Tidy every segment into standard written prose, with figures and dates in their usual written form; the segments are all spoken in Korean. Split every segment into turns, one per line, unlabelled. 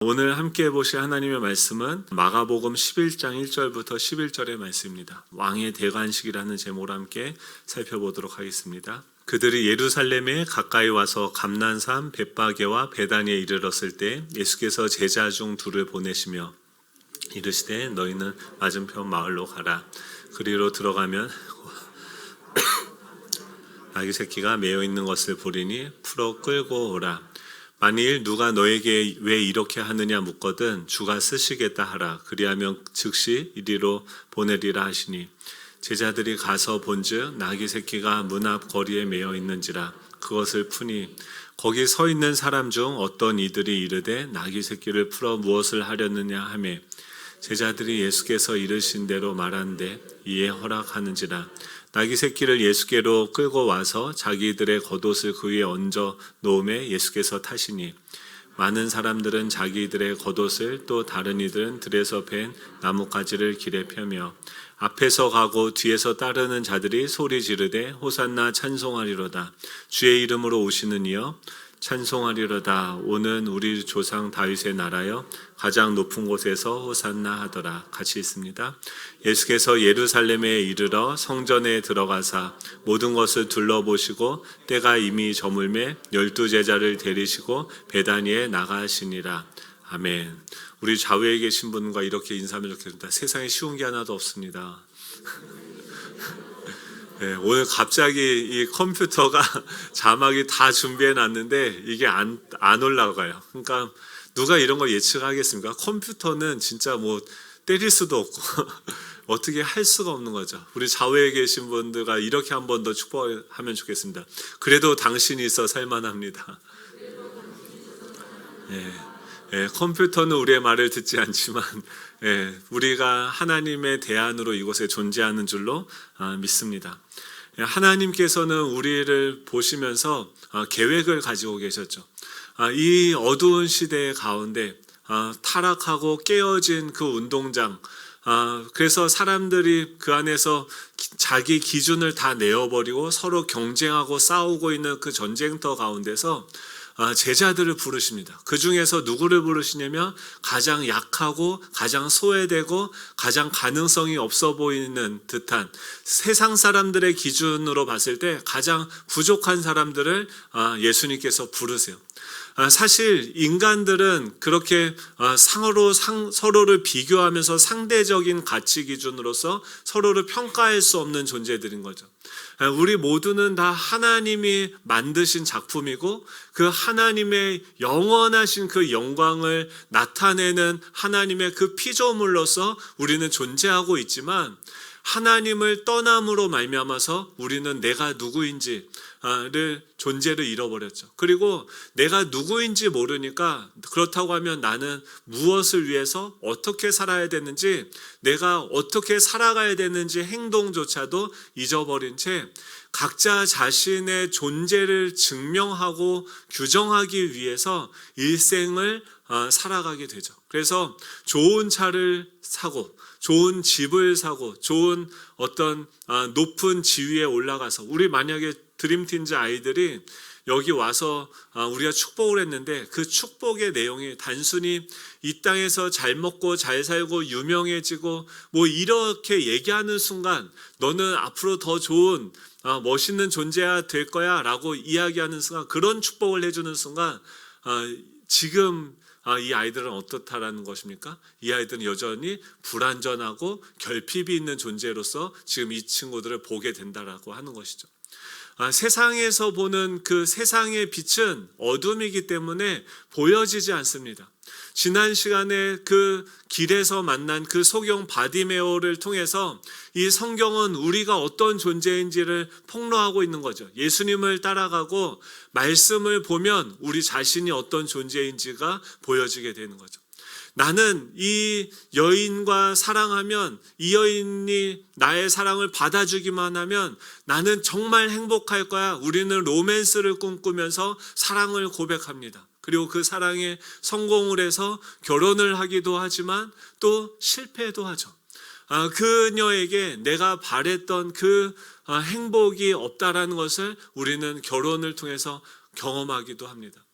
오늘 함께 보실 하나님의 말씀은 마가복음 11장 1절부터 11절의 말씀입니다. 왕의 대관식이라는 제목으로 함께 살펴보도록 하겠습니다. 그들이 예루살렘에 가까이 와서 감난산 벳바게와 베다니에 이르렀을 때 예수께서 제자 중 둘을 보내시며 이르시되 너희는 맞은편 마을로 가라. 그리로 들어가면 아기 새끼가 매어 있는 것을 보리니 풀어 끌고 오라. 만일 누가 너에게 왜 이렇게 하느냐 묻거든 주가 쓰시겠다 하라. 그리하면 즉시 이리로 보내리라 하시니 제자들이 가서 본즉 나귀 새끼가 문 앞 거리에 매어 있는지라. 그것을 푸니 거기 서 있는 사람 중 어떤 이들이 이르되 나귀 새끼를 풀어 무엇을 하려느냐 하매 제자들이 예수께서 이르신 대로 말하는데 이에 허락하는지라. 나귀 새끼를 예수께로 끌고 와서 자기들의 겉옷을 그 위에 얹어 놓음에 예수께서 타시니 많은 사람들은 자기들의 겉옷을 또 다른 이들은 들에서 벤 나뭇가지를 길에 펴며 앞에서 가고 뒤에서 따르는 자들이 소리 지르되 호산나 찬송하리로다. 주의 이름으로 오시는 이여 찬송하리로다. 오는 우리 조상 다윗의 나라여 가장 높은 곳에서 호산나 하더라. 같이 있습니다. 예수께서 예루살렘에 이르러 성전에 들어가사 모든 것을 둘러보시고 때가 이미 저물매 12 제자를 데리시고 베다니에 나가시니라. 아멘. 우리 좌우에 계신 분과 이렇게 인사하면 좋겠습니다. 세상에 쉬운 게 하나도 없습니다. 네, 오늘 갑자기 이 컴퓨터가 자막이 다 준비해 놨는데 이게 안 올라가요. 그러니까 누가 이런 걸 예측하겠습니까? 컴퓨터는 진짜 뭐 때릴 수도 없고 어떻게 할 수가 없는 거죠. 우리 좌우에 계신 분들과 이렇게 한 번 더 축복하면 좋겠습니다. 그래도 당신이 있어 살만합니다. 컴퓨터는 우리의 말을 듣지 않지만 우리가 하나님의 대안으로 이곳에 존재하는 줄로 믿습니다. 하나님께서는 우리를 보시면서 계획을 가지고 계셨죠. 이 어두운 시대 가운데 타락하고 깨어진 그 운동장, 그래서 사람들이 그 안에서 자기 기준을 다 내어버리고 서로 경쟁하고 싸우고 있는 그 전쟁터 가운데서 제자들을 부르십니다. 그 중에서 누구를 부르시냐면 가장 약하고 가장 소외되고 가장 가능성이 없어 보이는 듯한 세상 사람들의 기준으로 봤을 때 가장 부족한 사람들을 예수님께서 부르세요. 사실 인간들은 그렇게 서로를 비교하면서 상대적인 가치 기준으로서 서로를 평가할 수 없는 존재들인 거죠. 우리 모두는 다 하나님이 만드신 작품이고 그 하나님의 영원하신 그 영광을 나타내는 하나님의 그 피조물로서 우리는 존재하고 있지만 하나님을 떠남으로 말미암아서 우리는 내가 누구인지를 존재를 잃어버렸죠. 그리고 내가 누구인지 모르니까 그렇다고 하면 나는 무엇을 위해서 어떻게 살아야 되는지 내가 어떻게 살아가야 되는지 행동조차도 잊어버린 채 각자 자신의 존재를 증명하고 규정하기 위해서 일생을 살아가게 되죠. 그래서 좋은 차를 사고 좋은 집을 사고 좋은 어떤 높은 지위에 올라가서 우리 만약에 드림팀즈 아이들이 여기 와서 우리가 축복을 했는데 그 축복의 내용이 단순히 이 땅에서 잘 먹고 잘 살고 유명해지고 뭐 이렇게 얘기하는 순간 너는 앞으로 더 좋은 멋있는 존재가 될 거야 라고 이야기하는 순간 그런 축복을 해주는 순간 지금 이 아이들은 어떻다라는 것입니까? 이 아이들은 여전히 불완전하고 결핍이 있는 존재로서 지금 이 친구들을 보게 된다라고 하는 것이죠. 세상에서 보는 그 세상의 빛은 어둠이기 때문에 보여지지 않습니다. 지난 시간에 그 길에서 만난 그 소경 바디메오를 통해서 이 성경은 우리가 어떤 존재인지를 폭로하고 있는 거죠. 예수님을 따라가고 말씀을 보면 우리 자신이 어떤 존재인지가 보여지게 되는 거죠. 나는 이 여인과 사랑하면 이 여인이 나의 사랑을 받아주기만 하면 나는 정말 행복할 거야. 우리는 로맨스를 꿈꾸면서 사랑을 고백합니다. 그리고 그 사랑에 성공을 해서 결혼을 하기도 하지만 또 실패도 하죠. 그녀에게 내가 바랬던 그 행복이 없다라는 것을 우리는 결혼을 통해서 경험하기도 합니다.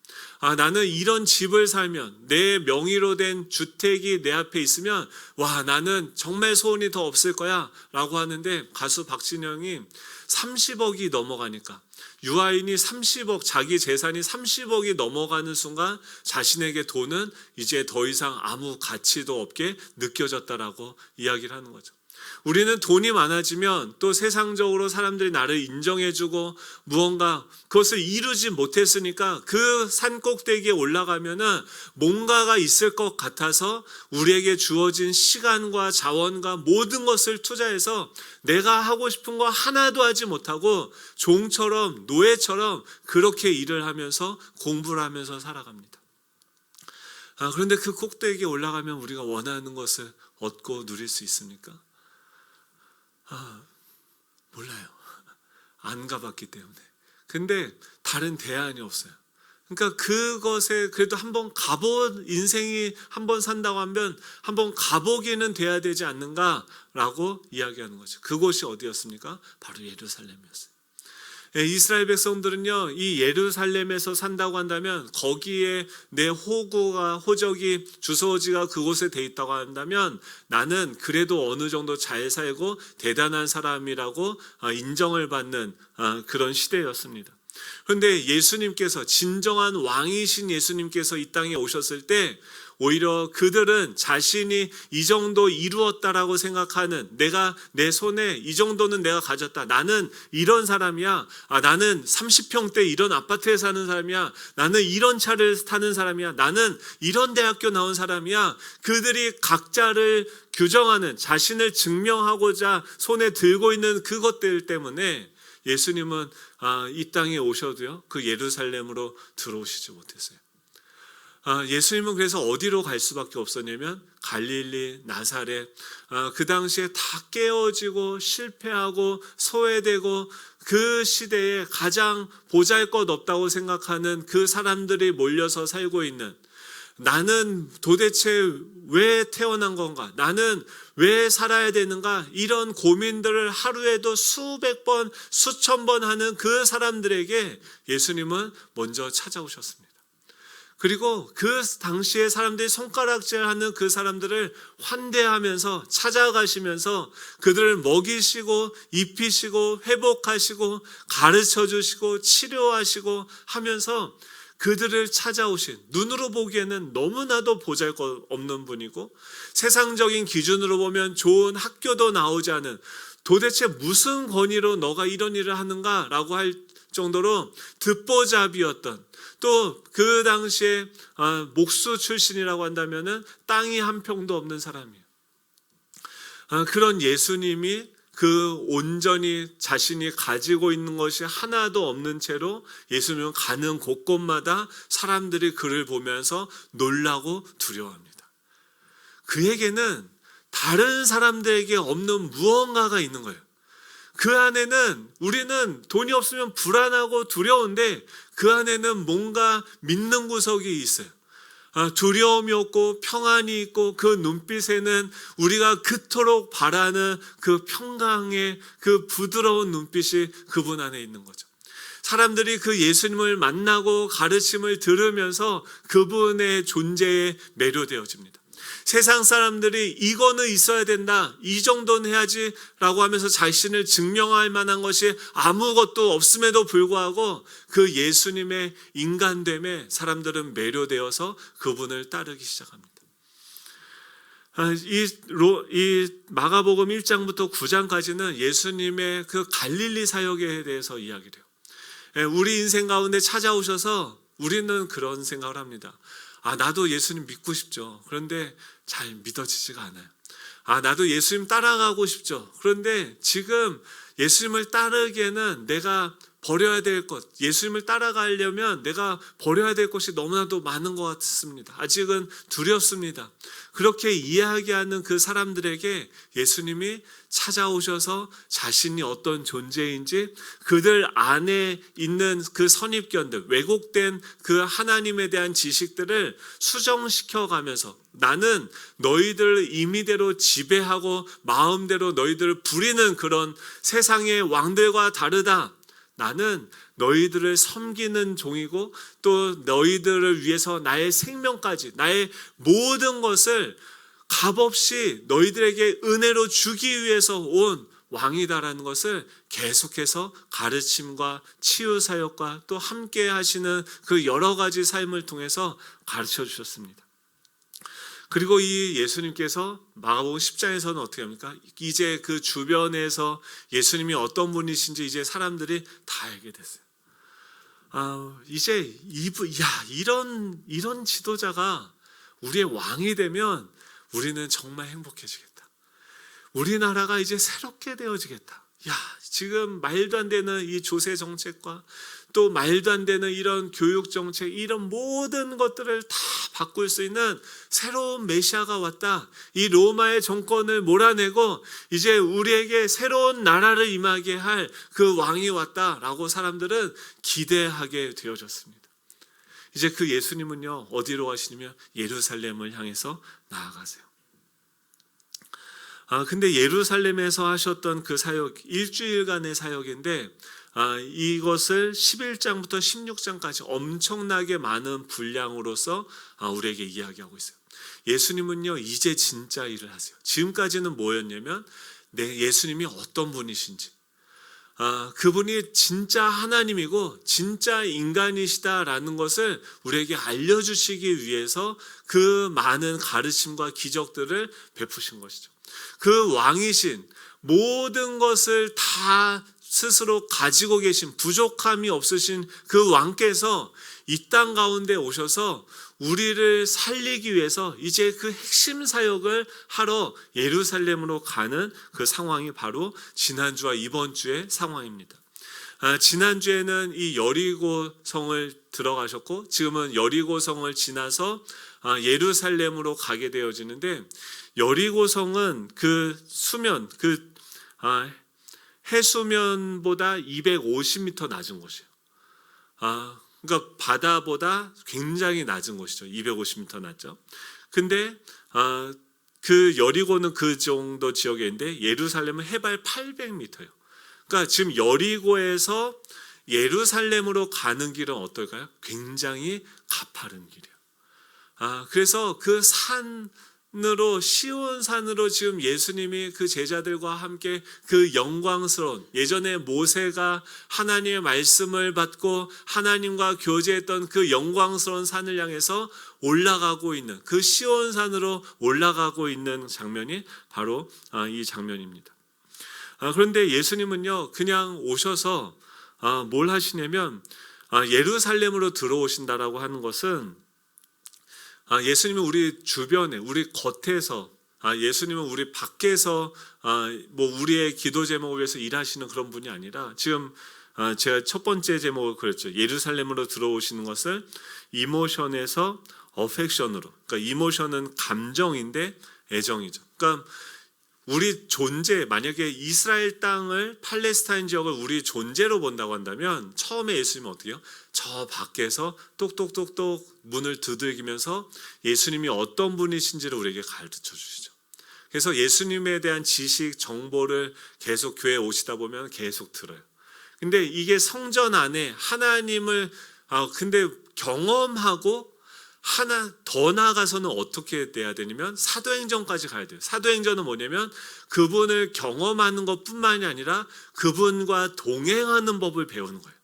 나는 이런 집을 살면, 내 명의로 된 주택이 내 앞에 있으면 와, 나는 정말 소원이 더 없을 거야 라고 하는데, 가수 박진영이 30억이 넘어가니까, 유아인이 30억, 자기 재산이 30억이 넘어가는 순간 자신에게 돈은 이제 더 이상 아무 가치도 없게 느껴졌다라고 이야기를 하는 거죠. 우리는 돈이 많아지면 또 세상적으로 사람들이 나를 인정해주고 무언가 그것을 이루지 못했으니까 그 산 꼭대기에 올라가면은 뭔가가 있을 것 같아서 우리에게 주어진 시간과 자원과 모든 것을 투자해서 내가 하고 싶은 거 하나도 하지 못하고 종처럼, 노예처럼 그렇게 일을 하면서 공부를 하면서 살아갑니다. 그런데 그 꼭대기에 올라가면 우리가 원하는 것을 얻고 누릴 수 있습니까? 몰라요. 안 가봤기 때문에. 근데 다른 대안이 없어요. 그러니까 그것에 그래도 한번 가본, 인생이 한번 산다고 하면 한번 가보기는 돼야 되지 않는가라고 이야기하는 거죠. 그곳이 어디였습니까? 바로 예루살렘이었어요. 이스라엘 백성들은요, 이 예루살렘에서 산다고 한다면, 거기에 내 호적이, 주소지가 그곳에 돼 있다고 한다면 나는 그래도 어느 정도 잘 살고 대단한 사람이라고 인정을 받는 그런 시대였습니다. 그런데 예수님께서, 진정한 왕이신 예수님께서 이 땅에 오셨을 때 오히려 그들은 자신이 이 정도 이루었다라고 생각하는, 내가 내 손에 이 정도는 내가 가졌다, 나는 이런 사람이야, 나는 30평대 이런 아파트에 사는 사람이야, 나는 이런 차를 타는 사람이야, 나는 이런 대학교 나온 사람이야, 그들이 각자를 규정하는, 자신을 증명하고자 손에 들고 있는 그것들 때문에 예수님은 이 땅에 오셔도요, 그 예루살렘으로 들어오시지 못했어요. 예수님은 그래서 어디로 갈 수밖에 없었냐면 갈릴리, 나사렛, 그 당시에 다 깨어지고 실패하고 소외되고 그 시대에 가장 보잘것없다고 생각하는 그 사람들이 몰려서 살고 있는, 나는 도대체 왜 태어난 건가? 나는 왜 살아야 되는가? 이런 고민들을 하루에도 수백 번, 수천 번 하는 그 사람들에게 예수님은 먼저 찾아오셨습니다. 그리고 그 당시에 사람들이 손가락질하는 그 사람들을 환대하면서 찾아가시면서 그들을 먹이시고 입히시고 회복하시고 가르쳐주시고 치료하시고 하면서 그들을 찾아오신, 눈으로 보기에는 너무나도 보잘것없는 분이고 세상적인 기준으로 보면 좋은 학교도 나오지 않은, 도대체 무슨 권위로 너가 이런 일을 하는가 라고 할 정도로 듣보잡이었던, 또 그 당시에 목수 출신이라고 한다면은 땅이 한 평도 없는 사람이에요. 그런 예수님이 그 온전히 자신이 가지고 있는 것이 하나도 없는 채로 예수님은 가는 곳곳마다 사람들이 그를 보면서 놀라고 두려워합니다. 그에게는 다른 사람들에게 없는 무언가가 있는 거예요. 그 안에는, 우리는 돈이 없으면 불안하고 두려운데 그 안에는 뭔가 믿는 구석이 있어요. 두려움이 없고 평안이 있고 그 눈빛에는 우리가 그토록 바라는 그 평강의 그 부드러운 눈빛이 그분 안에 있는 거죠. 사람들이 그 예수님을 만나고 가르침을 들으면서 그분의 존재에 매료되어집니다. 세상 사람들이 이거는 있어야 된다, 이 정도는 해야지 라고 하면서 자신을 증명할 만한 것이 아무것도 없음에도 불구하고 그 예수님의 인간됨에 사람들은 매료되어서 그분을 따르기 시작합니다. 이 마가복음 1장부터 9장까지는 예수님의 그 갈릴리 사역에 대해서 이야기를 해요. 우리 인생 가운데 찾아오셔서 우리는 그런 생각을 합니다. 나도 예수님 믿고 싶죠. 그런데 잘 믿어지지가 않아요. 나도 예수님 따라가고 싶죠. 그런데 지금 예수님을 따르기에는 내가 버려야 될 것, 예수님을 따라가려면 내가 버려야 될 것이 너무나도 많은 것 같습니다. 아직은 두렵습니다. 그렇게 이야기하는 그 사람들에게 예수님이 찾아오셔서 자신이 어떤 존재인지 그들 안에 있는 그 선입견들, 왜곡된 그 하나님에 대한 지식들을 수정시켜 가면서, 나는 너희들을 임의대로 지배하고 마음대로 너희들을 부리는 그런 세상의 왕들과 다르다. 나는 너희들을 섬기는 종이고 또 너희들을 위해서 나의 생명까지, 나의 모든 것을 값없이 너희들에게 은혜로 주기 위해서 온 왕이다라는 것을 계속해서 가르침과 치유 사역과 또 함께 하시는 그 여러 가지 삶을 통해서 가르쳐 주셨습니다. 그리고 이 예수님께서 마가복음 10장에서는 어떻게 합니까? 이제 그 주변에서 예수님이 어떤 분이신지 이제 사람들이 다 알게 됐어요. 이제 이런 지도자가 우리의 왕이 되면 우리는 정말 행복해지겠다. 우리나라가 이제 새롭게 되어지겠다. 지금 말도 안 되는 이 조세 정책과 또 말도 안 되는 이런 교육 정책, 이런 모든 것들을 다 바꿀 수 있는 새로운 메시아가 왔다. 이 로마의 정권을 몰아내고 이제 우리에게 새로운 나라를 임하게 할 그 왕이 왔다라고 사람들은 기대하게 되어졌습니다. 이제 그 예수님은요, 어디로 가시냐면 예루살렘을 향해서 나아가세요. 근데 예루살렘에서 하셨던 그 사역, 일주일간의 사역인데 이것을 11장부터 16장까지 엄청나게 많은 분량으로서 우리에게 이야기하고 있어요. 예수님은요, 이제 진짜 일을 하세요. 지금까지는 뭐였냐면 예수님이 어떤 분이신지, 그분이 진짜 하나님이고 진짜 인간이시다라는 것을 우리에게 알려주시기 위해서 그 많은 가르침과 기적들을 베푸신 것이죠. 그 왕이신, 모든 것을 다 스스로 가지고 계신, 부족함이 없으신 그 왕께서 이 땅 가운데 오셔서 우리를 살리기 위해서 이제 그 핵심 사역을 하러 예루살렘으로 가는 그 상황이 바로 지난주와 이번 주의 상황입니다. 지난주에는 이 여리고 성을 들어가셨고 지금은 여리고 성을 지나서 예루살렘으로 가게 되어지는데, 여리고 성은 그 수면, 해수면보다 250m 낮은 곳이에요. 그러니까 바다보다 굉장히 낮은 곳이죠. 250m 낮죠. 근데 그 여리고는 그 정도 지역에 있는데 예루살렘은 해발 800m예요. 그러니까 지금 여리고에서 예루살렘으로 가는 길은 어떨까요? 굉장히 가파른 길이에요. 그래서 그 산으로, 시온 산으로 지금 예수님이 그 제자들과 함께 그 영광스러운, 예전에 모세가 하나님의 말씀을 받고 하나님과 교제했던 그 영광스러운 산을 향해서 올라가고 있는, 그 시온 산으로 올라가고 있는 장면이 바로 이 장면입니다. 그런데 예수님은요, 그냥 오셔서 뭘 하시냐면 예루살렘으로 들어오신다라고 하는 것은 예수님은 우리 주변에, 우리 겉에서, 예수님은 우리 밖에서 뭐 우리의 기도 제목을 위해서 일하시는 그런 분이 아니라, 지금 제가 첫 번째 제목을 그랬죠. 예루살렘으로 들어오시는 것을 이모션에서 어펙션으로, 그러니까 이모션은 감정인데 애정이죠. 그러니까 우리 존재, 만약에 이스라엘 땅을, 팔레스타인 지역을 우리 존재로 본다고 한다면 처음에 예수님은 어떻게 해요? 저 밖에서 똑똑똑똑 문을 두들기면서 예수님이 어떤 분이신지를 우리에게 가르쳐 주시죠. 그래서 예수님에 대한 지식, 정보를 계속 교회에 오시다 보면 계속 들어요. 근데 이게 성전 안에 하나님을 근데 경험하고 하나 더 나아가서는 어떻게 돼야 되냐면 사도행전까지 가야 돼요. 사도행전은 뭐냐면 그분을 경험하는 것뿐만이 아니라 그분과 동행하는 법을 배우는 거예요.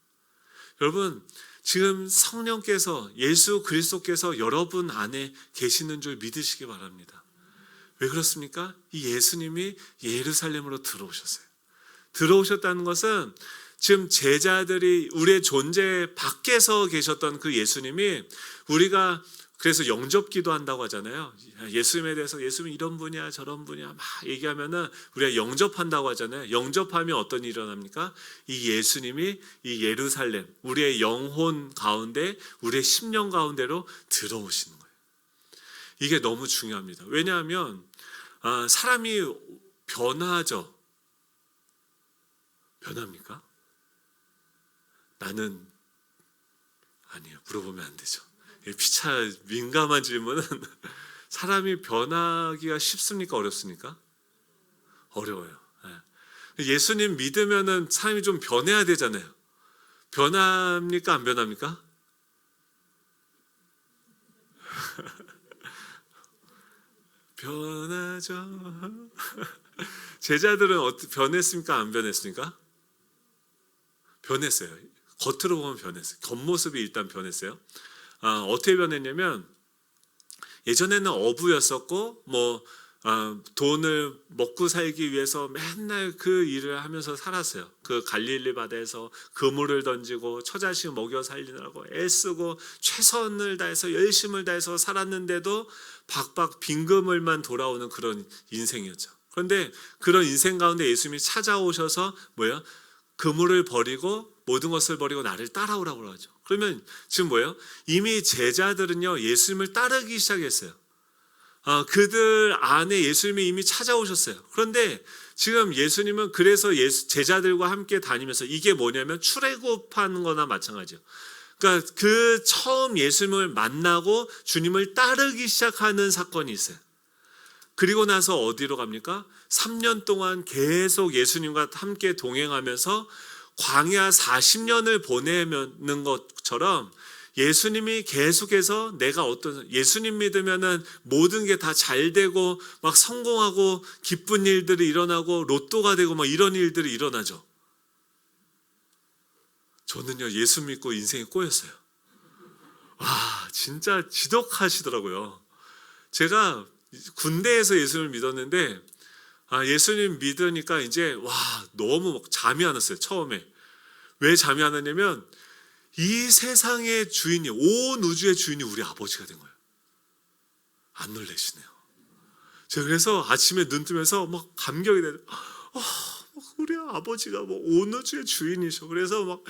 여러분, 지금 성령께서, 예수 그리스도께서 여러분 안에 계시는 줄 믿으시기 바랍니다. 왜 그렇습니까? 이 예수님이 예루살렘으로 들어오셨어요. 들어오셨다는 것은 지금 제자들이, 우리의 존재 밖에서 계셨던 그 예수님이, 우리가 그래서 영접기도 한다고 하잖아요. 예수님에 대해서 예수님 이런 분이야 저런 분이야 막 얘기하면은 우리가 영접한다고 하잖아요. 영접하면 어떤 일이 일어납니까? 이 예수님이 이 예루살렘, 우리의 영혼 가운데, 우리의 심령 가운데로 들어오시는 거예요. 이게 너무 중요합니다. 왜냐하면 사람이 변하죠. 변합니까? 나는 아니에요. 물어보면 안 되죠. 피차 민감한 질문은 사람이 변하기가 쉽습니까? 어렵습니까? 어려워요. 예수님 믿으면은 사람이 좀 변해야 되잖아요. 변합니까? 안 변합니까? 변하죠. 제자들은 변했습니까? 안 변했습니까? 변했어요. 겉으로 보면 변했어요. 겉모습이 일단 변했어요. 어떻게 변했냐면 예전에는 어부였었고 돈을 먹고 살기 위해서 맨날 그 일을 하면서 살았어요. 그 갈릴리 바다에서 그물을 던지고 처자식 먹여 살리느라고 애쓰고 최선을 다해서 열심을 다해서 살았는데도 박박 빈그물만 돌아오는 그런 인생이었죠. 그런데 그런 인생 가운데 예수님이 찾아오셔서 그물을 버리고 모든 것을 버리고 나를 따라오라고 하죠. 그러면 지금 이미 제자들은요 예수님을 따르기 시작했어요. 그들 안에 예수님이 이미 찾아오셨어요. 그런데 지금 예수님은 그래서 제자들과 함께 다니면서 이게 뭐냐면 출애굽하는 거나 마찬가지예요. 그러니까 그 처음 예수님을 만나고 주님을 따르기 시작하는 사건이 있어요. 그리고 나서 어디로 갑니까? 3년 동안 계속 예수님과 함께 동행하면서 광야 40년을 보내는 것처럼 예수님이 계속해서 예수님 믿으면은 모든 게 다 잘 되고 막 성공하고 기쁜 일들이 일어나고 로또가 되고 막 이런 일들이 일어나죠. 저는요 예수 믿고 인생이 꼬였어요. 와 진짜 지독하시더라고요. 제가 군대에서 예수님을 믿었는데 예수님 믿으니까 이제 너무 잠이 안 왔어요. 처음에 왜 잠이 안 왔냐면 이 세상의 주인이 온 우주의 주인이 우리 아버지가 된 거예요. 안 놀라시네요. 제가 그래서 아침에 눈 뜨면서 막 감격이 돼요. 우리 아버지가 온 우주의 주인이셔. 그래서 막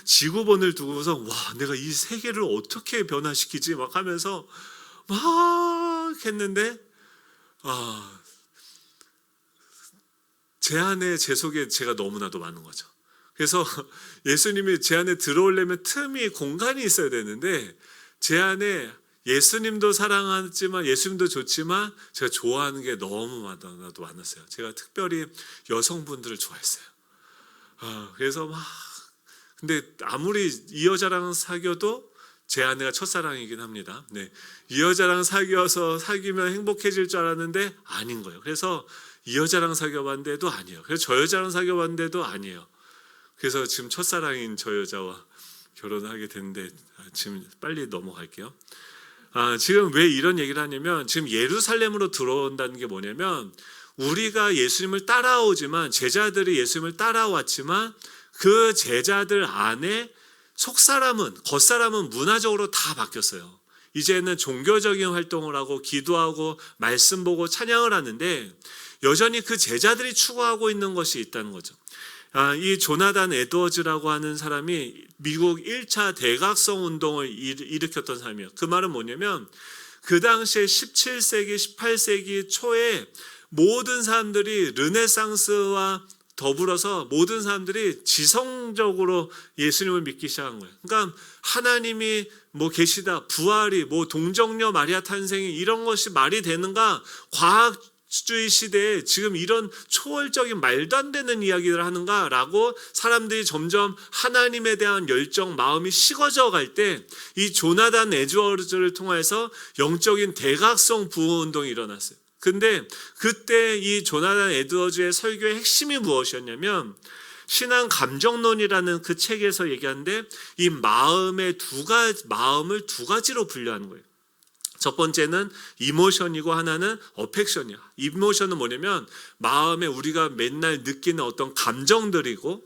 지구본을 두고서 내가 이 세계를 어떻게 변화시키지 막 하면서 막 했는데 제 속에 제가 너무나도 많은 거죠. 그래서 예수님이 제 안에 들어오려면 공간이 있어야 되는데 제 안에 예수님도 사랑하지만 예수님도 좋지만 제가 좋아하는 게 너무나도 많았어요. 제가 특별히 여성분들을 좋아했어요. 그래서 근데 아무리 이 여자랑 사귀어도 제 아내가 첫사랑이긴 합니다. 네, 이 여자랑 사귀면 행복해질 줄 알았는데 아닌 거예요. 그래서 이 여자랑 사귀어봤는데도 아니에요. 그래서 저 여자랑 사귀어봤는데도 아니에요. 그래서 지금 첫사랑인 저 여자와 결혼하게 됐는데 지금 빨리 넘어갈게요. 지금 왜 이런 얘기를 하냐면 지금 예루살렘으로 들어온다는 게 뭐냐면 우리가 예수님을 따라오지만 제자들이 예수님을 따라왔지만 그 제자들 안에 속사람은 겉사람은 문화적으로 다 바뀌었어요. 이제는 종교적인 활동을 하고 기도하고 말씀 보고 찬양을 하는데 여전히 그 제자들이 추구하고 있는 것이 있다는 거죠. 이 조나단 에드워즈라고 하는 사람이 미국 1차 대각성 운동을 일으켰던 사람이에요. 그 말은 뭐냐면 그 당시에 17세기, 18세기 초에 모든 사람들이 르네상스와 더불어서 모든 사람들이 지성적으로 예수님을 믿기 시작한 거예요. 그러니까 하나님이 계시다, 부활이 동정녀 마리아 탄생이 이런 것이 말이 되는가? 과학주의 시대에 지금 이런 초월적인 말도 안 되는 이야기를 하는가라고 사람들이 점점 하나님에 대한 열정, 마음이 식어져 갈 때 이 조나단 에드워즈를 통해서 영적인 대각성 부흥 운동이 일어났어요. 근데 그때 이 조나단 에드워즈의 설교의 핵심이 무엇이었냐면 신앙 감정론이라는 그 책에서 얘기하는데 이 마음을 두 가지로 분류하는 거예요. 첫 번째는 이모션이고 하나는 어펙션이야. 이모션은 뭐냐면 마음에 우리가 맨날 느끼는 어떤 감정들이고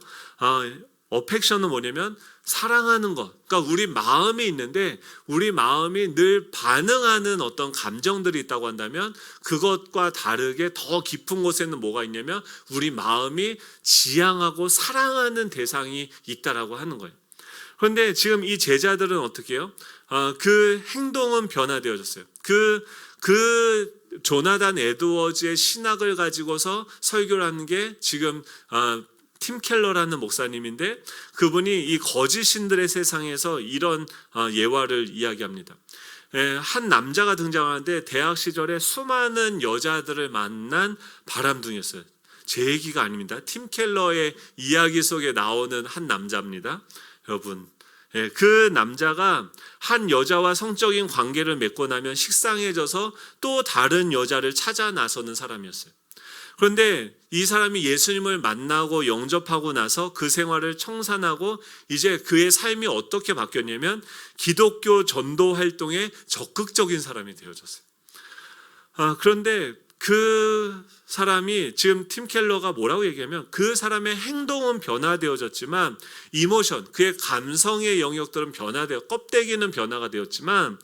어펙션은 뭐냐면 사랑하는 것. 그러니까 우리 마음이 있는데 우리 마음이 늘 반응하는 어떤 감정들이 있다고 한다면 그것과 다르게 더 깊은 곳에는 뭐가 있냐면 우리 마음이 지향하고 사랑하는 대상이 있다라고 하는 거예요. 그런데 지금 이 제자들은 어떻게 해요? 그 행동은 변화되어졌어요. 그 조나단 에드워즈의 신학을 가지고서 설교를 하는 게 지금 팀 켈러라는 목사님인데 그분이 이 거짓 신들의 세상에서 이런 예화를 이야기합니다. 한 남자가 등장하는데 대학 시절에 수많은 여자들을 만난 바람둥이였어요. 제 얘기가 아닙니다. 팀 켈러의 이야기 속에 나오는 한 남자입니다. 여러분, 그 남자가 한 여자와 성적인 관계를 맺고 나면 식상해져서 또 다른 여자를 찾아 나서는 사람이었어요. 그런데 이 사람이 예수님을 만나고 영접하고 나서 그 생활을 청산하고 이제 그의 삶이 어떻게 바뀌었냐면 기독교 전도 활동에 적극적인 사람이 되어졌어요. 그런데 그 사람이 지금 팀 켈러가 뭐라고 얘기하면 그 사람의 행동은 변화되어졌지만 이모션, 그의 감성의 영역들은 껍데기는 변화가 되었지만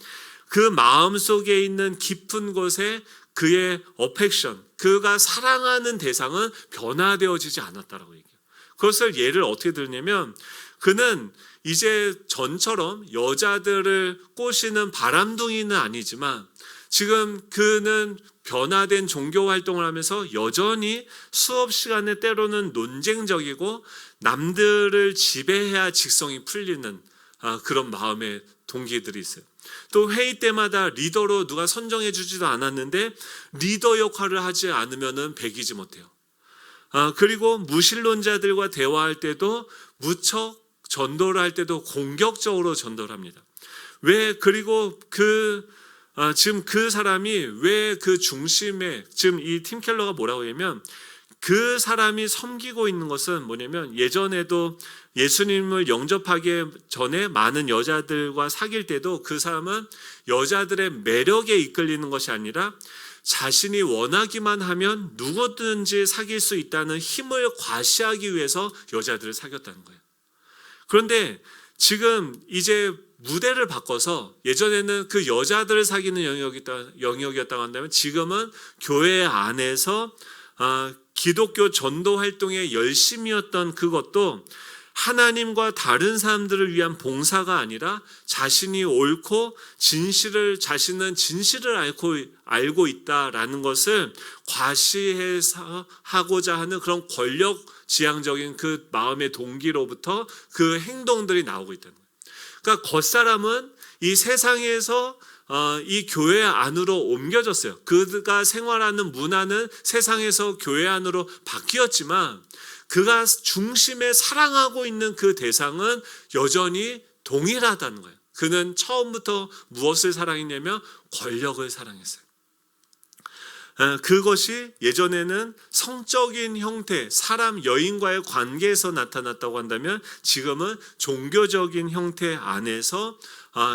그 마음속에 있는 깊은 곳에 그의 어펙션, 그가 사랑하는 대상은 변화되어지지 않았다라고 얘기해요. 그것을 예를 어떻게 들냐면 그는 이제 전처럼 여자들을 꼬시는 바람둥이는 아니지만 지금 그는 변화된 종교 활동을 하면서 여전히 수업 시간에 때로는 논쟁적이고 남들을 지배해야 직성이 풀리는 그런 마음의 동기들이 있어요. 또 회의 때마다 리더로 누가 선정해 주지도 않았는데 리더 역할을 하지 않으면 배기지 못해요. 그리고 무신론자들과 대화할 때도 무척 전도를 할 때도 공격적으로 전도를 합니다. 그리고 지금 그 사람이 왜 그 중심에 지금 이 팀 켈러가 뭐라고 하냐면 그 사람이 섬기고 있는 것은 뭐냐면 예전에도 예수님을 영접하기 전에 많은 여자들과 사귈 때도 그 사람은 여자들의 매력에 이끌리는 것이 아니라 자신이 원하기만 하면 누구든지 사귈 수 있다는 힘을 과시하기 위해서 여자들을 사귀었다는 거예요. 그런데 지금 이제 무대를 바꿔서 예전에는 그 여자들을 사귀는 영역이었다고 한다면 지금은 교회 안에서 기독교 전도 활동에 열심이었던 그것도 하나님과 다른 사람들을 위한 봉사가 아니라 자신이 옳고 자신은 진실을 알고 있다라는 것을 과시해서 하고자 하는 그런 권력지향적인 그 마음의 동기로부터 그 행동들이 나오고 있다는 거예요. 그러니까 겉사람은 이 세상에서 이 교회 안으로 옮겨졌어요. 그가 생활하는 문화는 세상에서 교회 안으로 바뀌었지만 그가 중심에 사랑하고 있는 그 대상은 여전히 동일하다는 거예요. 그는 처음부터 무엇을 사랑했냐면 권력을 사랑했어요. 그것이 예전에는 성적인 형태, 사람 여인과의 관계에서 나타났다고 한다면 지금은 종교적인 형태 안에서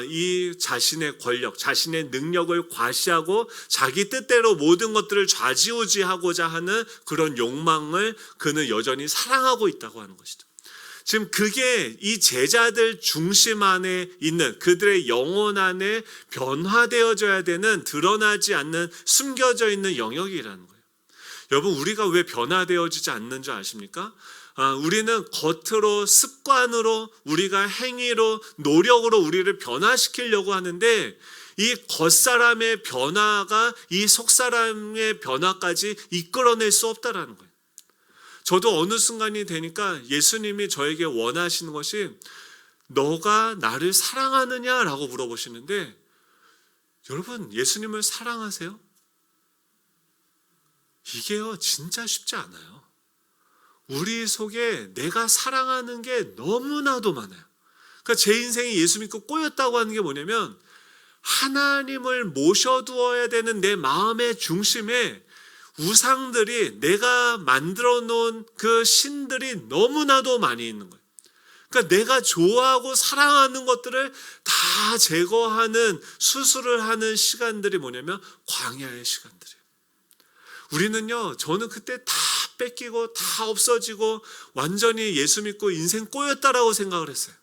이 자신의 권력, 자신의 능력을 과시하고 자기 뜻대로 모든 것들을 좌지우지하고자 하는 그런 욕망을 그는 여전히 사랑하고 있다고 하는 것이죠. 지금 그게 이 제자들 중심 안에 있는 그들의 영혼 안에 변화되어져야 되는 드러나지 않는 숨겨져 있는 영역이라는 거예요. 여러분, 우리가 왜 변화되어지지 않는 줄 아십니까? 우리는 겉으로 습관으로 우리가 행위로 노력으로 우리를 변화시키려고 하는데 이 겉사람의 변화가 이 속사람의 변화까지 이끌어낼 수 없다라는 거예요. 저도 어느 순간이 되니까 예수님이 저에게 원하시는 것이 너가 나를 사랑하느냐라고 물어보시는데 여러분, 예수님을 사랑하세요? 이게요 진짜 쉽지 않아요. 우리 속에 내가 사랑하는 게 너무나도 많아요. 그러니까 제 인생이 예수 믿고 꼬였다고 하는 게 뭐냐면 하나님을 모셔두어야 되는 내 마음의 중심에 우상들이 내가 만들어 놓은 그 신들이 너무나도 많이 있는 거예요. 그러니까 내가 좋아하고 사랑하는 것들을 다 제거하는 수술을 하는 시간들이 뭐냐면 광야의 시간들이에요. 우리는요, 저는 그때 다 뺏기고 다 없어지고 완전히 예수 믿고 인생 꼬였다라고 생각을 했어요.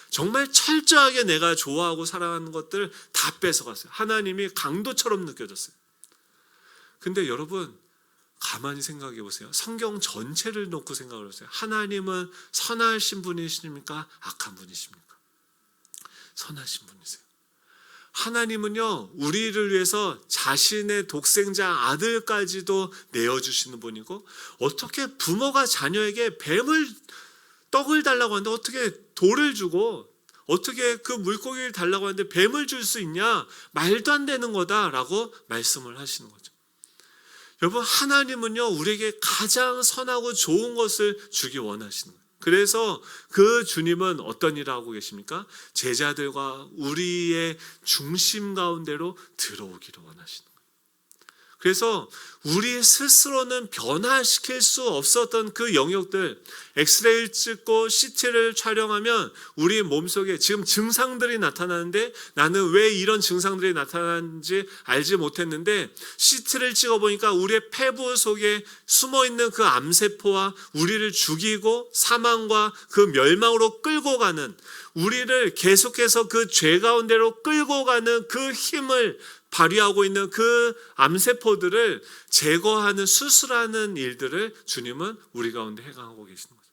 정말 철저하게 내가 좋아하고 사랑하는 것들 다 뺏어갔어요. 하나님이 강도처럼 느껴졌어요. 근데 여러분, 가만히 생각해 보세요. 성경 전체를 놓고 생각을 해보세요. 하나님은 선하신 분이십니까? 악한 분이십니까? 선하신 분이세요. 하나님은요, 우리를 위해서 자신의 독생자 아들까지도 내어주시는 분이고, 어떻게 부모가 자녀에게 떡을 달라고 하는데 어떻게 돌을 주고 어떻게 그 물고기를 달라고 하는데 뱀을 줄 수 있냐? 말도 안 되는 거다라고 말씀을 하시는 거죠. 여러분, 하나님은요 우리에게 가장 선하고 좋은 것을 주기 원하시는 거예요. 그래서 그 주님은 어떤 일을 하고 계십니까? 제자들과 우리의 중심 가운데로 들어오기를 원하시는 거예요. 그래서 우리 스스로는 변화시킬 수 없었던 그 영역들, 엑스레이를 찍고 CT를 촬영하면 우리 몸속에 지금 증상들이 나타나는데 나는 왜 이런 증상들이 나타나는지 알지 못했는데 CT를 찍어보니까 우리의 폐부 속에 숨어있는 그 암세포와 우리를 죽이고 사망과 그 멸망으로 끌고 가는, 우리를 계속해서 그 죄 가운데로 끌고 가는 그 힘을 발휘하고 있는 그 암세포들을 제거하는, 수술하는 일들을 주님은 우리 가운데 행하고 계시는 거죠.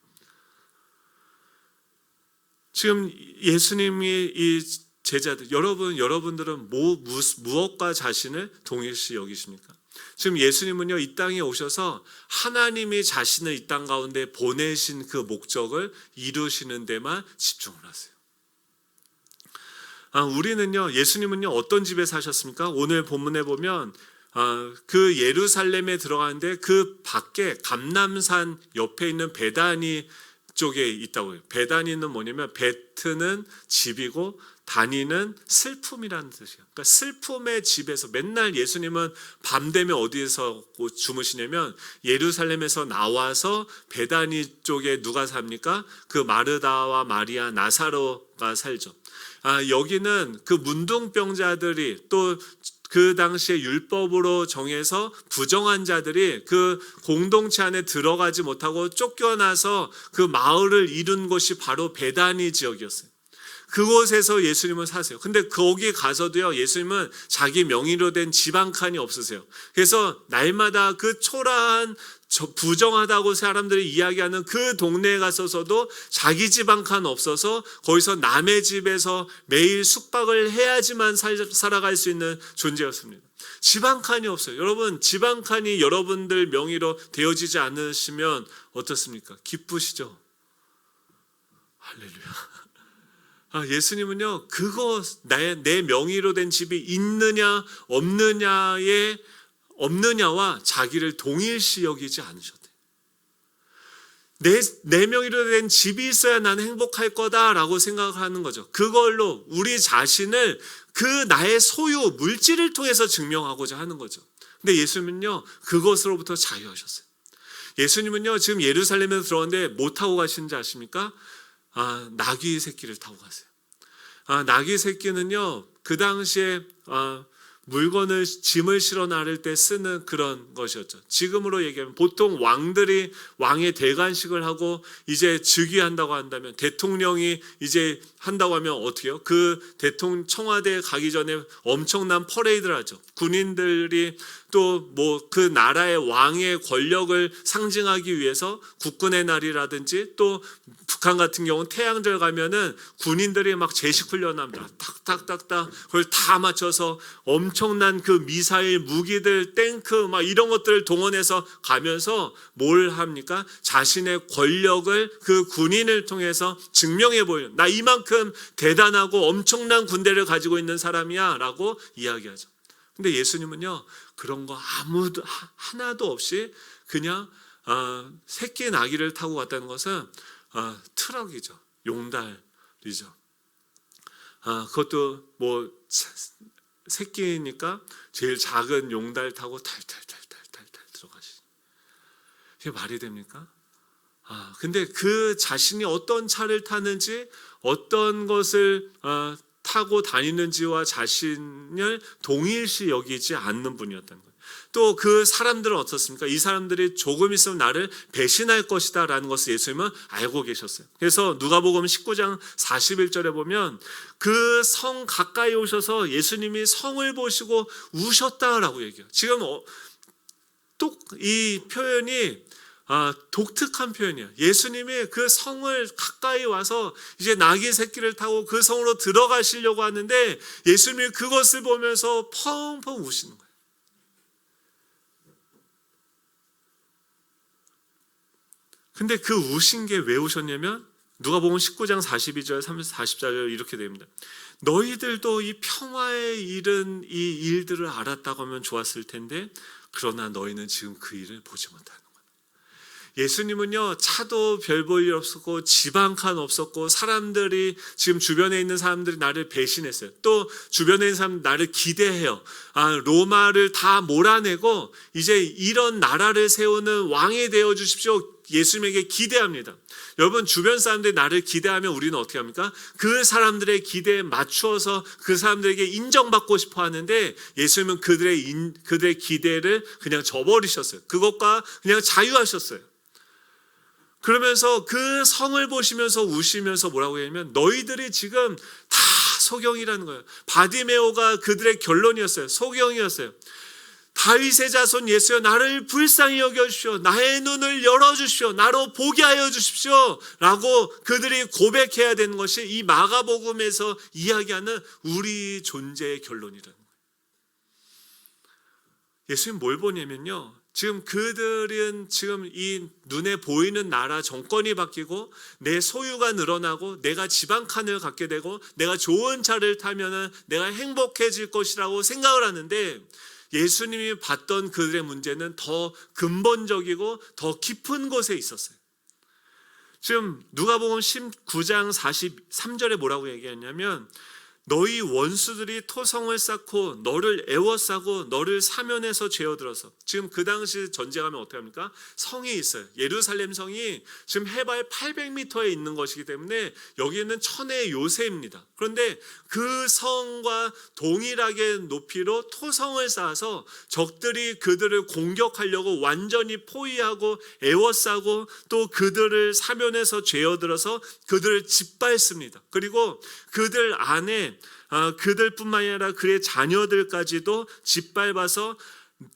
지금 예수님이 이 제자들, 여러분들은 무엇과 자신을 동일시 여기십니까? 지금 예수님은요, 이 땅에 오셔서 하나님이 자신을 이 땅 가운데 보내신 그 목적을 이루시는 데만 집중을 하세요. 우리는요, 예수님은요 어떤 집에 사셨습니까? 오늘 본문에 보면 그 예루살렘에 들어가는데 그 밖에 감람산 옆에 있는 베다니 쪽에 있다고 해요. 베다니는 뭐냐면 베트는 집이고 다니는 슬픔이라는 뜻이에요. 그러니까 슬픔의 집에서 맨날 예수님은 밤 되면 어디에서 주무시냐면 예루살렘에서 나와서 베다니 쪽에 누가 삽니까? 그 마르다와 마리아, 나사로가 살죠. 여기는 그 문둥병자들이 또 그 당시에 율법으로 정해서 부정한 자들이 그 공동체 안에 들어가지 못하고 쫓겨나서 그 마을을 이룬 곳이 바로 베다니 지역이었어요. 그곳에서 예수님은 사세요. 근데 거기 가서도요, 예수님은 자기 명의로 된 집 한 칸이 없으세요. 그래서 날마다 그 초라한 부정하다고 사람들이 이야기하는 그 동네에 가서도 자기 집 한 칸 없어서 거기서 남의 집에서 매일 숙박을 해야지만 살아갈 수 있는 존재였습니다. 집 한 칸이 없어요. 여러분, 집 한 칸이 여러분들 명의로 되어지지 않으시면 어떻습니까? 기쁘시죠? 할렐루야. 예수님은요, 내 명의로 된 집이 있느냐 없느냐와 자기를 동일시 여기지 않으셨대요. 내 명의로 된 집이 있어야 나는 행복할 거다라고 생각하는 거죠. 그걸로 우리 자신을 그 나의 소유, 물질을 통해서 증명하고자 하는 거죠. 근데 예수님은요, 그것으로부터 자유하셨어요. 예수님은요, 지금 예루살렘에 들어왔는데 뭐 타고 가시는지 아십니까? 나귀 새끼를 타고 가세요. 나귀 새끼는요, 그 당시에 물건을, 짐을 실어 나를 때 쓰는 그런 것이었죠. 지금으로 얘기하면 보통 왕들이 왕의 대관식을 하고 이제 즉위한다고 한다면, 대통령이 이제 한다고 하면 어떻게 해요? 그 대통령 청와대에 가기 전에 엄청난 퍼레이드를 하죠. 군인들이 또 뭐 그 나라의 왕의 권력을 상징하기 위해서 국군의 날이라든지, 또 북한 같은 경우는 태양절 가면은 군인들이 막 제식 훈련합니다. 탁탁탁탁 그걸 다 맞춰서 엄청난 그 미사일, 무기들, 탱크 막 이런 것들을 동원해서 가면서 뭘 합니까? 자신의 권력을 그 군인을 통해서 증명해 보여요. 나 이만큼 대단하고 엄청난 군대를 가지고 있는 사람이야 라고 이야기하죠. 근데 예수님은요, 그런 거 하나도 없이 그냥 새끼 나귀를 타고 갔다는 것은 트럭이죠. 용달이죠. 그것도 뭐 새끼니까 제일 작은 용달 타고 탈탈탈탈탈 들어가시죠. 이게 말이 됩니까? 근데 그 자신이 어떤 차를 타는지, 어떤 것을 타고 다니는지와 자신을 동일시 여기지 않는 분이었다는 거예요. 또 그 사람들은 어떻습니까? 이 사람들이 조금 있으면 나를 배신할 것이다 라는 것을 예수님은 알고 계셨어요. 그래서 누가복음 19장 41절에 보면 그 성 가까이 오셔서 예수님이 성을 보시고 우셨다라고 얘기해요. 지금 또 이 표현이 독특한 표현이에요. 예수님이 그 성을 가까이 와서 이제 나귀 새끼를 타고 그 성으로 들어가시려고 하는데 예수님이 그것을 보면서 펑펑 우시는 거예요. 근데 그 우신 게 왜 우셨냐면 누가복음 19장 42절, 40절 이렇게 됩니다. 너희들도 이 평화에 이른 이 일들을 알았다고 하면 좋았을 텐데 그러나 너희는 지금 그 일을 보지 못하는 거예요. 예수님은요, 차도 별 볼 일 없었고 집 한 칸 없었고 사람들이 지금 주변에 있는 사람들이 나를 배신했어요. 또 주변에 있는 사람 나를 기대해요. 로마를 다 몰아내고 이제 이런 나라를 세우는 왕이 되어 주십시오. 예수님에게 기대합니다. 여러분, 주변 사람들이 나를 기대하면 우리는 어떻게 합니까? 그 사람들의 기대에 맞추어서 그 사람들에게 인정받고 싶어 하는데, 예수님은 그들의 기대를 그냥 저버리셨어요. 그것과 그냥 자유하셨어요. 그러면서 그 성을 보시면서 우시면서 뭐라고 했냐면, 너희들이 지금 다 소경이라는 거예요. 바디메오가 그들의 결론이었어요. 소경이었어요. 다윗의 자손 예수여, 나를 불쌍히 여겨주십시오. 나의 눈을 열어주십시오. 나로 보게 하여 주십시오. 라고 그들이 고백해야 되는 것이 이 마가복음에서 이야기하는 우리 존재의 결론이라는 거예요. 예수님 뭘 보냐면요, 지금 그들은 지금 이 눈에 보이는 나라 정권이 바뀌고 내 소유가 늘어나고 내가 집 한 칸을 갖게 되고 내가 좋은 차를 타면은 내가 행복해질 것이라고 생각을 하는데, 예수님이 봤던 그들의 문제는 더 근본적이고 더 깊은 곳에 있었어요. 지금 누가복음 19장 43절에 뭐라고 얘기했냐면, 너희 원수들이 토성을 쌓고 너를 애워싸고 너를 사면에서 죄어들어서, 지금 그 당시 전쟁하면 어떻게 합니까? 성이 있어요. 예루살렘 성이 지금 해발 800m에 있는 것이기 때문에 여기는 천의 요새입니다. 그런데 그 성과 동일하게 높이로 토성을 쌓아서 적들이 그들을 공격하려고 완전히 포위하고 애워싸고 또 그들을 사면에서 죄어들어서 그들을 짓밟습니다. 그리고 그들 안에 그들뿐만 아니라 그의 자녀들까지도 짓밟아서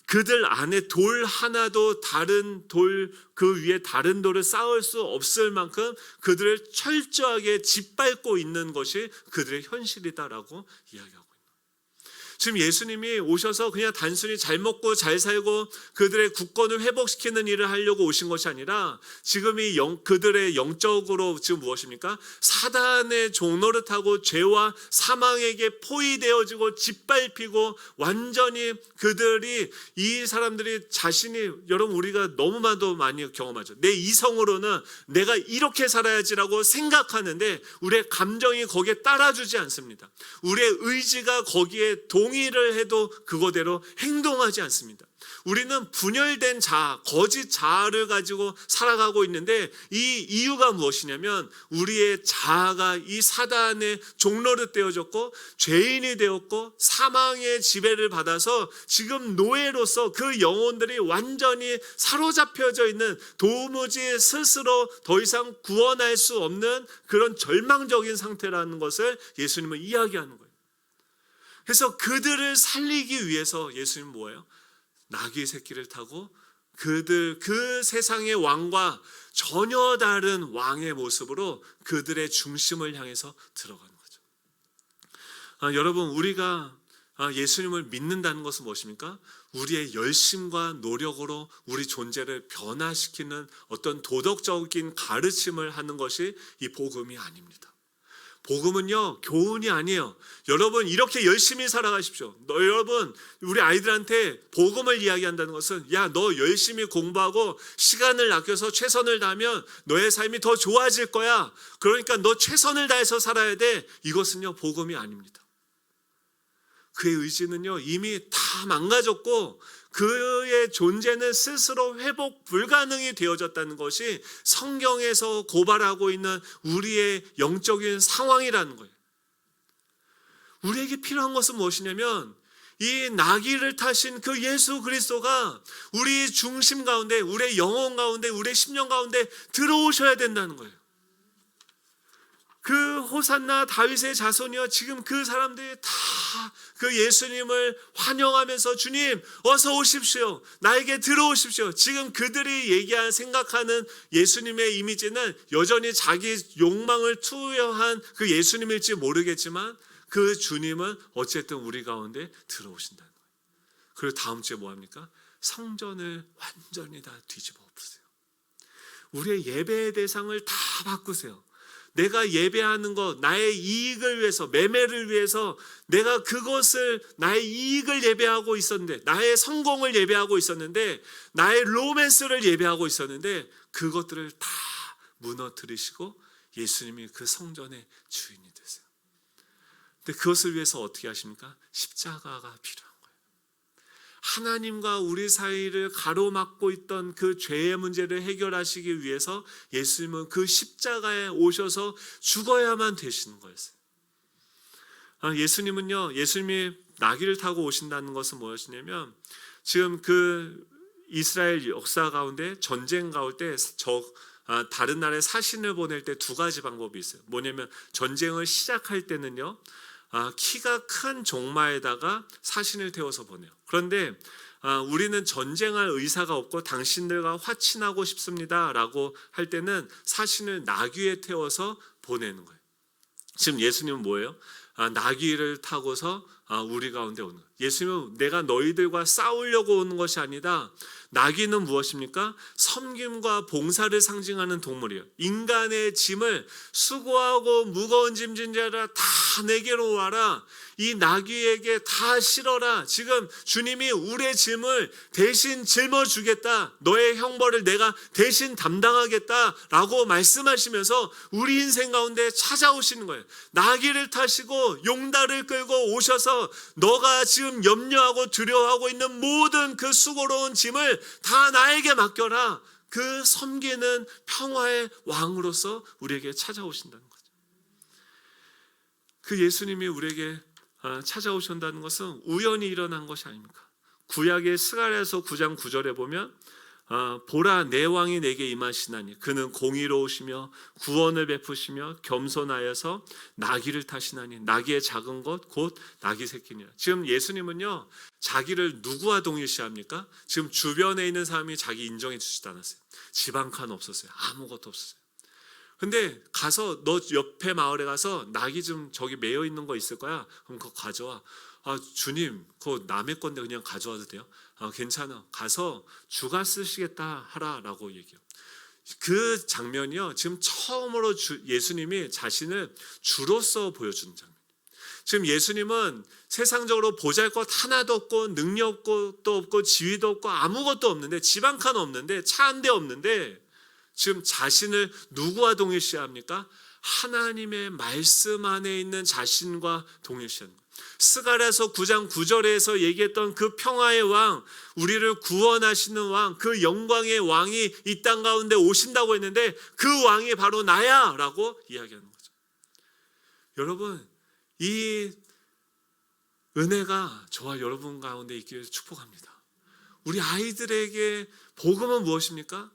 그들 안에 돌 하나도 다른 돌 그 위에 다른 돌을 쌓을 수 없을 만큼 그들을 철저하게 짓밟고 있는 것이 그들의 현실이다라고 이야기하고, 지금 예수님이 오셔서 그냥 단순히 잘 먹고 잘 살고 그들의 국권을 회복시키는 일을 하려고 오신 것이 아니라, 지금 그들의 영적으로 지금 무엇입니까? 사단의 종노릇하고 죄와 사망에게 포위되어지고 짓밟히고 완전히 그들이, 이 사람들이 자신이, 여러분 우리가 너무나도 많이 경험하죠. 내 이성으로는 내가 이렇게 살아야지라고 생각하는데 우리의 감정이 거기에 따라주지 않습니다. 우리의 의지가 거기에 동의를 해도 그거대로 행동하지 않습니다. 우리는 분열된 자아, 거짓 자아를 가지고 살아가고 있는데, 이 이유가 무엇이냐면 우리의 자아가 이 사단의 종로릇 되어졌고 죄인이 되었고 사망의 지배를 받아서 지금 노예로서 그 영혼들이 완전히 사로잡혀져 있는, 도무지 스스로 더 이상 구원할 수 없는 그런 절망적인 상태라는 것을 예수님은 이야기하는 거예요. 그래서 그들을 살리기 위해서 예수님은 뭐예요? 나귀 새끼를 타고 그 세상의 왕과 전혀 다른 왕의 모습으로 그들의 중심을 향해서 들어가는 거죠. 여러분, 우리가 예수님을 믿는다는 것은 무엇입니까? 우리의 열심과 노력으로 우리 존재를 변화시키는 어떤 도덕적인 가르침을 하는 것이 이 복음이 아닙니다. 복음은요, 교훈이 아니에요. 여러분 이렇게 열심히 살아가십시오. 여러분, 우리 아이들한테 복음을 이야기한다는 것은, 야, 너 열심히 공부하고 시간을 아껴서 최선을 다하면 너의 삶이 더 좋아질 거야. 그러니까 너 최선을 다해서 살아야 돼. 이것은요, 복음이 아닙니다. 그의 의지는요, 이미 다 망가졌고 그의 존재는 스스로 회복 불가능이 되어졌다는 것이 성경에서 고발하고 있는 우리의 영적인 상황이라는 거예요. 우리에게 필요한 것은 무엇이냐면, 이 나귀를 타신 그 예수 그리스도가 우리 중심 가운데, 우리의 영혼 가운데, 우리의 심령 가운데 들어오셔야 된다는 거예요. 그 호산나 다윗의 자손이여, 지금 그 사람들이 다 그 예수님을 환영하면서, 주님 어서 오십시오, 나에게 들어오십시오. 지금 그들이 생각하는 예수님의 이미지는 여전히 자기 욕망을 투여한 그 예수님일지 모르겠지만, 그 주님은 어쨌든 우리 가운데 들어오신다는 거예요. 그리고 다음 주에 뭐합니까? 성전을 완전히 다 뒤집어 엎으세요. 우리의 예배의 대상을 다 바꾸세요. 내가 예배하는 것, 나의 이익을 위해서, 매매를 위해서 내가 그것을, 나의 이익을 예배하고 있었는데, 나의 성공을 예배하고 있었는데, 나의 로맨스를 예배하고 있었는데, 그것들을 다 무너뜨리시고 예수님이 그 성전의 주인이 되세요. 근데 그것을 위해서 어떻게 하십니까? 십자가가 필요한 거예요. 하나님과 우리 사이를 가로막고 있던 그 죄의 문제를 해결하시기 위해서 예수님은 그 십자가에 오셔서 죽어야만 되시는 거였어요. 예수님은요, 예수님이 나귀를 타고 오신다는 것은 무엇이냐면, 지금 그 이스라엘 역사 가운데 전쟁 가울 때 다른 나라에 사신을 보낼 때 두 가지 방법이 있어요. 뭐냐면 전쟁을 시작할 때는요, 키가 큰 종마에다가 사신을 태워서 보내요. 그런데 우리는 전쟁할 의사가 없고 당신들과 화친하고 싶습니다 라고 할 때는 사신을 나귀에 태워서 보내는 거예요. 지금 예수님은 뭐예요? 나귀를 타고서 우리 가운데 오는 거예요. 예수님은 내가 너희들과 싸우려고 오는 것이 아니다. 나귀는 무엇입니까? 섬김과 봉사를 상징하는 동물이에요. 인간의 짐을 수고하고 무거운 짐진 자라 다 내게로 와라. 이 나귀에게 다 실어라. 지금 주님이 우리의 짐을 대신 짊어주겠다. 너의 형벌을 내가 대신 담당하겠다 라고 말씀하시면서 우리 인생 가운데 찾아오시는 거예요. 나귀를 타시고 용달을 끌고 오셔서 너가 지금 염려하고 두려워하고 있는 모든 그 수고로운 짐을 다 나에게 맡겨라. 그 섬기는 평화의 왕으로서 우리에게 찾아오신다는 거죠. 그 예수님이 우리에게 찾아오신다는 것은 우연히 일어난 것이 아닙니까? 구약의 스가랴서 9장 9절에 보면 보라 내 왕이 내게 임하시나니 그는 공의로우시며 구원을 베푸시며 겸손하여서 나귀를 타시나니 나귀의 작은 것 곧 나귀 새끼니라. 지금 예수님은요, 자기를 누구와 동일시합니까? 지금 주변에 있는 사람이 자기 인정해 주지도 않았어요. 집 한 칸 없었어요. 아무것도 없었어요. 근데 가서 너 옆에 마을에 가서 나귀 좀 저기 매여 있는 거 있을 거야. 그럼 그거 가져와. 주님, 그거 남의 건데 그냥 가져와도 돼요? 괜찮아. 가서 주가 쓰시겠다 하라라고 얘기해요. 그 장면이요, 지금 처음으로 예수님이 자신을 주로서 보여주는 장면. 지금 예수님은 세상적으로 보잘것 하나도 없고 능력도 없고 지위도 없고 아무것도 없는데, 집 한 칸 없는데, 차 한 대 없는데, 지금 자신을 누구와 동일시합니까? 하나님의 말씀 안에 있는 자신과 동일시하는 거예요. 스가랴서 9장 9절에서 얘기했던 그 평화의 왕, 우리를 구원하시는 왕, 그 영광의 왕이 이 땅 가운데 오신다고 했는데 그 왕이 바로 나야 라고 이야기하는 거죠. 여러분, 이 은혜가 저와 여러분 가운데 있기를 축복합니다. 우리 아이들에게 복음은 무엇입니까?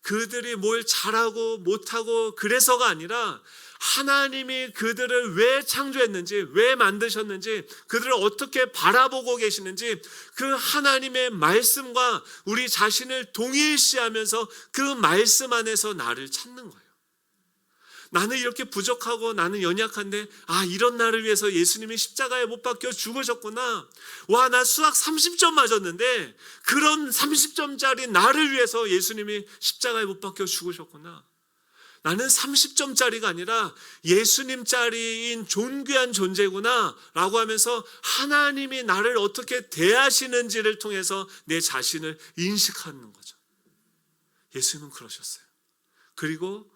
그들이 뭘 잘하고 못하고 그래서가 아니라 하나님이 그들을 왜 창조했는지, 왜 만드셨는지, 그들을 어떻게 바라보고 계시는지 그 하나님의 말씀과 우리 자신을 동일시하면서 그 말씀 안에서 나를 찾는 거예요. 나는 이렇게 부족하고 나는 연약한데 이런 나를 위해서 예수님이 십자가에 못 박혀 죽으셨구나. 와, 나 수학 30점 맞았는데 그런 30점짜리 나를 위해서 예수님이 십자가에 못 박혀 죽으셨구나. 나는 30점짜리가 아니라 예수님짜리인 존귀한 존재구나 라고 하면서 하나님이 나를 어떻게 대하시는지를 통해서 내 자신을 인식하는 거죠. 예수님은 그러셨어요. 그리고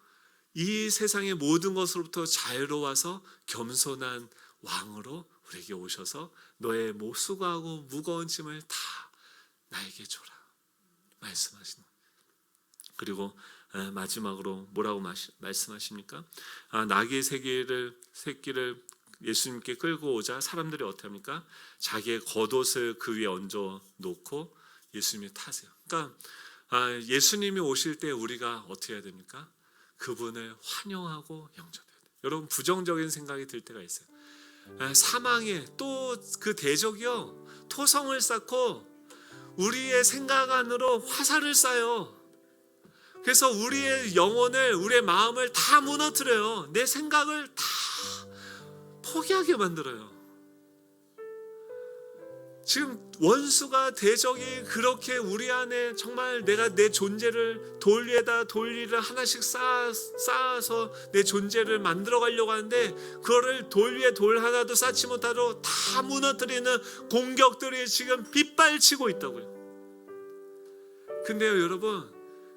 이 세상의 모든 것으로부터 자유로워서 겸손한 왕으로 우리에게 오셔서 너의 수고하고 무거운 짐을 다 나에게 줘라 말씀하시는 거예요. 그리고 마지막으로 뭐라고 말씀하십니까? 나귀의 새끼를 예수님께 끌고 오자 사람들이 어떻게 합니까? 자기의 겉옷을 그 위에 얹어 놓고 예수님이 타세요. 그러니까 예수님이 오실 때 우리가 어떻게 해야 됩니까? 그분을 환영하고 영접해야 돼요. 여러분, 부정적인 생각이 들 때가 있어요. 사망에 또 그 대적이요, 토성을 쌓고 우리의 생각 안으로 화살을 쏴요. 그래서 우리의 영혼을, 우리의 마음을 다 무너뜨려요. 내 생각을 다 포기하게 만들어요. 지금 원수가 대적이 그렇게 우리 안에 정말 내가 내 존재를 돌 위에다 돌 위를 하나씩 쌓아서 내 존재를 만들어 가려고 하는데 그거를 돌 위에 돌 하나도 쌓지 못하도록 다 무너뜨리는 공격들이 지금 빗발치고 있다고요. 근데요 여러분,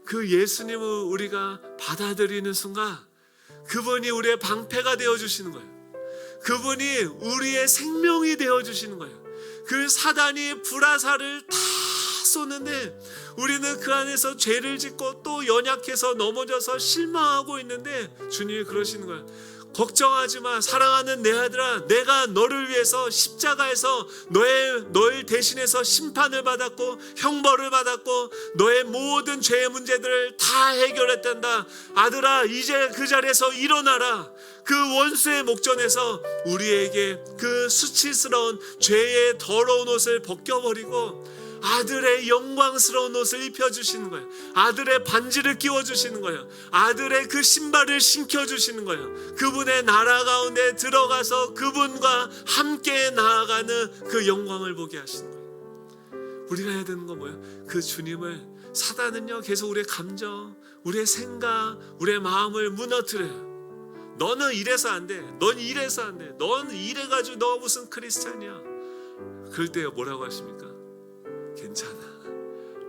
그 예수님을 우리가 받아들이는 순간 그분이 우리의 방패가 되어주시는 거예요. 그분이 우리의 생명이 되어주시는 거예요. 그 사단이 불화살을 다 쏘는데 우리는 그 안에서 죄를 짓고 또 연약해서 넘어져서 실망하고 있는데 주님이 그러시는 거예요. 걱정하지 마, 사랑하는 내 아들아, 내가 너를 위해서 십자가에서 너를 대신해서 심판을 받았고 형벌을 받았고 너의 모든 죄의 문제들을 다 해결했단다. 아들아, 이제 그 자리에서 일어나라. 그 원수의 목전에서 우리에게 그 수치스러운 죄의 더러운 옷을 벗겨버리고 아들의 영광스러운 옷을 입혀주시는 거예요. 아들의 반지를 끼워주시는 거예요. 아들의 그 신발을 신겨주시는 거예요. 그분의 나라 가운데 들어가서 그분과 함께 나아가는 그 영광을 보게 하시는 거예요. 우리가 해야 되는 건 뭐예요? 그 주님을, 사단은요 계속 우리의 감정, 우리의 생각, 우리의 마음을 무너뜨려요. 너는 이래서 안 돼. 넌 이래서 안 돼. 넌 이래가지고 너 무슨 크리스찬이야. 그럴 때 뭐라고 하십니까? 괜찮아.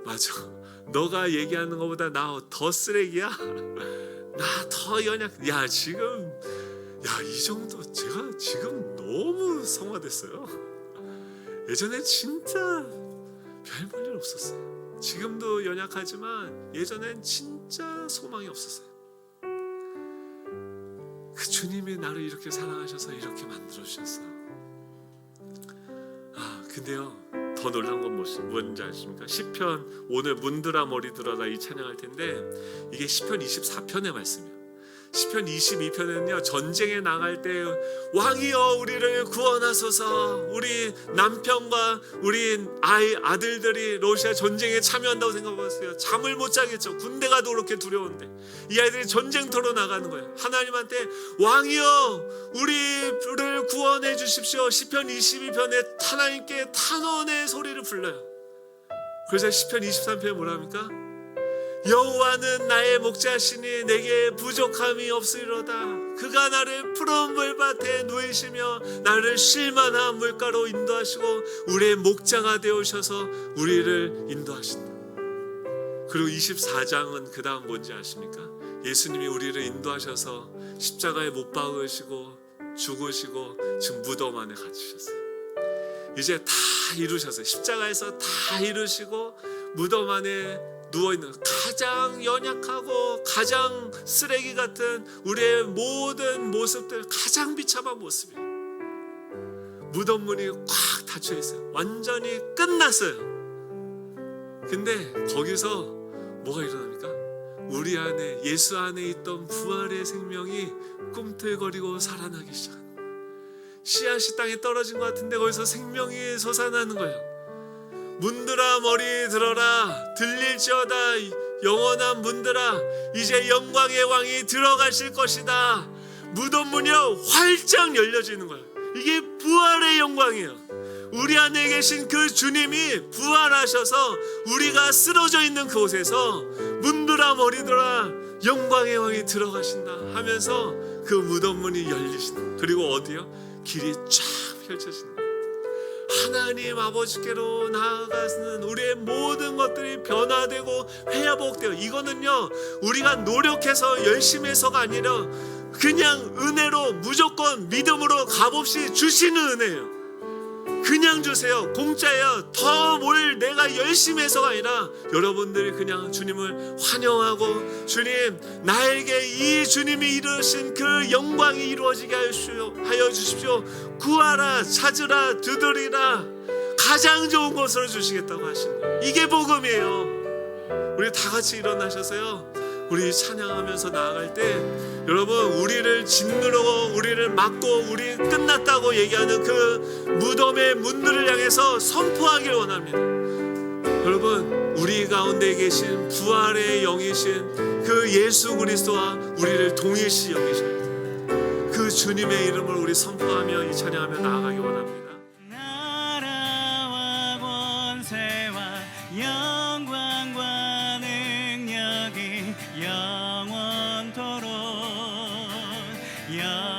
맞아. 너가 얘기하는 것보다 나 더 쓰레기야? 나 더 연약. 야 지금 이 정도 제가 지금 너무 성화됐어요. 예전에 진짜 별 볼 일 없었어요. 지금도 연약하지만 예전엔 진짜 소망이 없었어요. 그 주님이 나를 이렇게 사랑하셔서 이렇게 만들어주셨어요. 근데요 더 놀란 건 뭔지 아십니까? 시편, 오늘 문드라 머리 들어라 이 찬양할 텐데 이게 시편 24편의 말씀이에요. 시편 22편에는요 전쟁에 나갈 때 왕이여 우리를 구원하소서, 우리 남편과 우리 아들들이 러시아 전쟁에 참여한다고 생각해보세요. 잠을 못 자겠죠. 군대가 그렇게 두려운데 이 아이들이 전쟁터로 나가는 거예요. 하나님한테 왕이여 우리를 구원해 주십시오. 시편 22편에 하나님께 탄원의 소리를 불러요. 그래서 시편 23편에 뭐라 합니까? 여호와는 나의 목자시니 내게 부족함이 없으리로다. 그가 나를 푸른 물밭에 누이시며 나를 쉴만한 물가로 인도하시고 우리의 목자가 되어오셔서 우리를 인도하신다. 그리고 24장은 그 다음 뭔지 아십니까? 예수님이 우리를 인도하셔서 십자가에 못 박으시고 죽으시고 지금 무덤 안에 갇히셨어요. 이제 다 이루셨어요. 십자가에서 다 이루시고 무덤 안에 누워있는 가장 연약하고 가장 쓰레기 같은 우리의 모든 모습들, 가장 비참한 모습이에요. 무덤문이 꽉 닫혀있어요. 완전히 끝났어요. 근데 거기서 뭐가 일어납니까? 우리 안에, 예수 안에 있던 부활의 생명이 꿈틀거리고 살아나기 시작합니다. 씨앗이 땅에 떨어진 것 같은데 거기서 생명이 솟아나는 거예요. 문들아 머리 들어라, 들릴지어다 영원한 문들아, 이제 영광의 왕이 들어가실 것이다. 무덤 문이요 활짝 열려지는 거예요. 이게 부활의 영광이에요. 우리 안에 계신 그 주님이 부활하셔서 우리가 쓰러져 있는 그곳에서 문들아 머리 들어라, 영광의 왕이 들어가신다 하면서 그 무덤 문이 열리신다. 그리고 어디요? 길이 쫙 펼쳐지는 거예요. 하나님 아버지께로 나아가는 우리의 모든 것들이 변화되고 회복되어, 이거는요 우리가 노력해서 열심히 해서가 아니라 그냥 은혜로 무조건 믿음으로 값없이 주시는 은혜예요. 그냥 주세요. 공짜예요. 더 뭘 내가 열심히 해서가 아니라 여러분들이 그냥 주님을 환영하고, 주님 나에게 이 주님이 이루신 그 영광이 이루어지게 하여 주십시오. 구하라, 찾으라, 두드리라, 가장 좋은 것으로 주시겠다고 하신 거예요. 이게 복음이에요. 우리 다 같이 일어나셔서요 우리 찬양하면서 나아갈 때 여러분 우리를 짓누르고 우리를 막고 우리 끝났다고 얘기하는 그 무덤의 문들을 향해서 선포하기를 원합니다. 여러분 우리 가운데 계신 부활의 영이신 그 예수 그리스도와 우리를 동일시 여기십니다. 그 주님의 이름을 우리 선포하며 이 찬양하며 나아가기 원합니다.
나라와 야